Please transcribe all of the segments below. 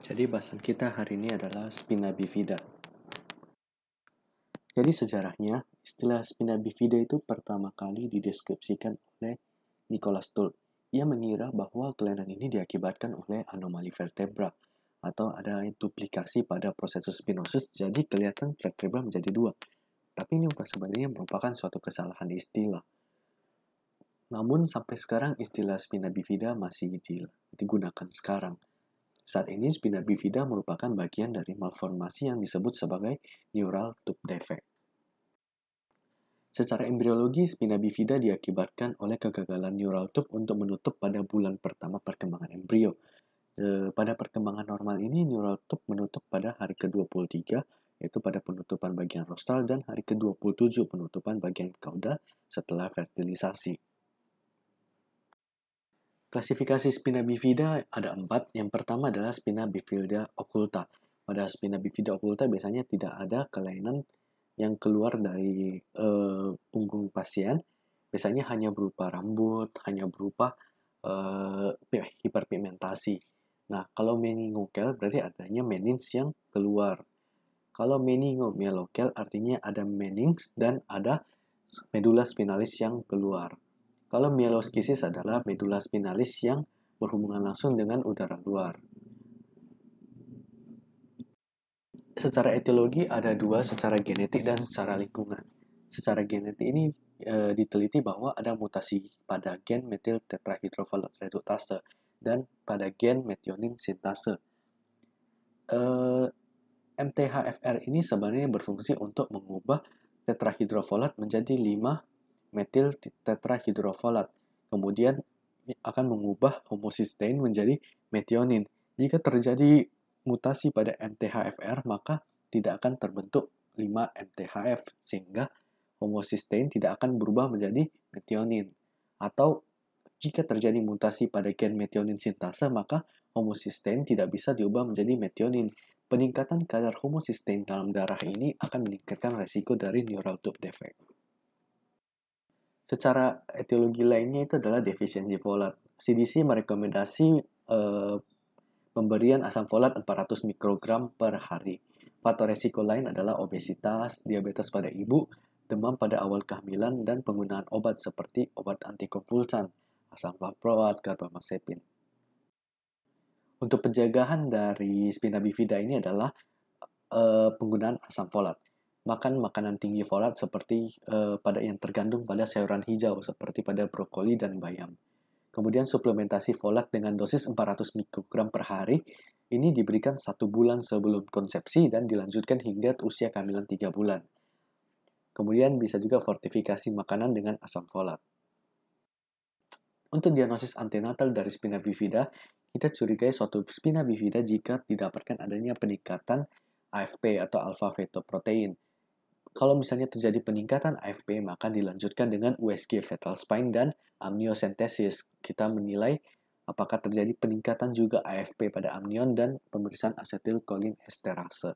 Jadi bahasan kita hari ini adalah spina bifida. Jadi sejarahnya, istilah spina bifida itu pertama kali dideskripsikan oleh Nicholas Tull. Ia mengira bahwa kelainan ini diakibatkan oleh anomali vertebra atau ada duplikasi pada prosesus spinosus, jadi kelihatan vertebra menjadi dua. Tapi ini bukan sebenarnya merupakan suatu kesalahan istilah. Namun sampai sekarang istilah spina bifida masih digunakan sekarang. Saat ini spina bifida merupakan bagian dari malformasi yang disebut sebagai neural tube defect. Secara embriologi, spina bifida diakibatkan oleh kegagalan neural tube untuk menutup pada bulan pertama perkembangan embrio. Pada perkembangan normal ini, neural tube menutup pada hari ke-23, yaitu pada penutupan bagian rostral, dan hari ke-27 penutupan bagian kaudal setelah fertilisasi. Klasifikasi spina bifida ada 4. Yang pertama adalah spina bifida occulta. Pada spina bifida occulta biasanya tidak ada kelainan yang keluar dari punggung pasien. Biasanya hanya berupa rambut, hanya berupa hiperpigmentasi. Nah, kalau meningokel berarti adanya menings yang keluar. Kalau meningomelokel artinya ada menings dan ada medula spinalis yang keluar. Kalau mieloskisis adalah medula spinalis yang berhubungan langsung dengan udara luar. Secara etiologi ada dua, secara genetik dan secara lingkungan. Secara genetik ini diteliti bahwa ada mutasi pada gen metil tetrahydrofolat redutase dan pada gen metionin sintase. MTHFR ini sebenarnya berfungsi untuk mengubah tetrahydrofolat menjadi 5 metil tetrahydrofolat. Kemudian akan mengubah homocysteine menjadi metionin. Jika terjadi mutasi pada MTHFR, maka tidak akan terbentuk 5 MTHF, sehingga homocysteine tidak akan berubah menjadi metionin. Atau jika terjadi mutasi pada gen metionin sintase, maka homocysteine tidak bisa diubah menjadi metionin. Peningkatan kadar homocysteine dalam darah ini akan meningkatkan resiko dari neural tube defect. Secara etiologi lainnya itu adalah defisiensi folat. CDC merekomendasi pemberian asam folat 400 mikrogram per hari. Faktor resiko lain adalah obesitas, diabetes pada ibu, demam pada awal kehamilan, dan penggunaan obat seperti obat antikonvulsan, asam valproat, carbamazepin. Untuk pencegahan dari spina bifida ini adalah penggunaan asam folat. Makan makanan tinggi folat seperti pada yang tergandung pada sayuran hijau seperti pada brokoli dan bayam. Kemudian suplementasi folat dengan dosis 400 mikrogram per hari ini diberikan 1 bulan sebelum konsepsi dan dilanjutkan hingga usia kehamilan 3 bulan. Kemudian bisa juga fortifikasi makanan dengan asam folat. Untuk diagnosis antenatal dari spina bifida, kita curigai suatu spina bifida jika didapatkan adanya peningkatan AFP atau alpha fetoprotein. Kalau misalnya terjadi peningkatan AFP, maka dilanjutkan dengan USG fetal spine dan amniocentesis. Kita menilai apakah terjadi peningkatan juga AFP pada amnion dan pemeriksaan asetilkolin esterase.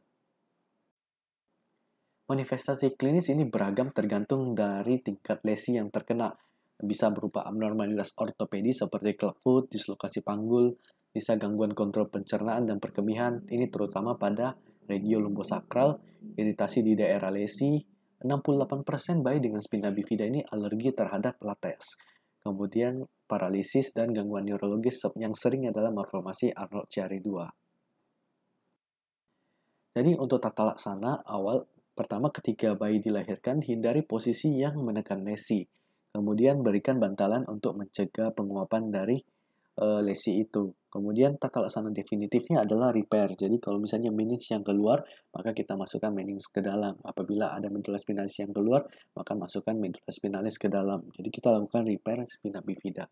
Manifestasi klinis ini beragam tergantung dari tingkat lesi yang terkena. Bisa berupa abnormalitas ortopedi seperti clubfoot, dislokasi panggul, bisa gangguan kontrol pencernaan dan perkemihan. Ini terutama pada regio lumbosakral, iritasi di daerah lesi. 68% bayi dengan spina bifida ini alergi terhadap lateks. Kemudian paralisis dan gangguan neurologis yang sering adalah malformasi Arnold-Chiari 2. Jadi untuk tata laksana awal, pertama ketika bayi dilahirkan, hindari posisi yang menekan lesi. Kemudian berikan bantalan untuk mencegah penguapan dari lesi itu. Kemudian tata laksana definitifnya adalah repair. Jadi kalau misalnya meninges yang keluar, maka kita masukkan meninges ke dalam. Apabila ada medula spinalis yang keluar, maka masukkan medula spinalis ke dalam. Jadi kita lakukan repair spina bifida.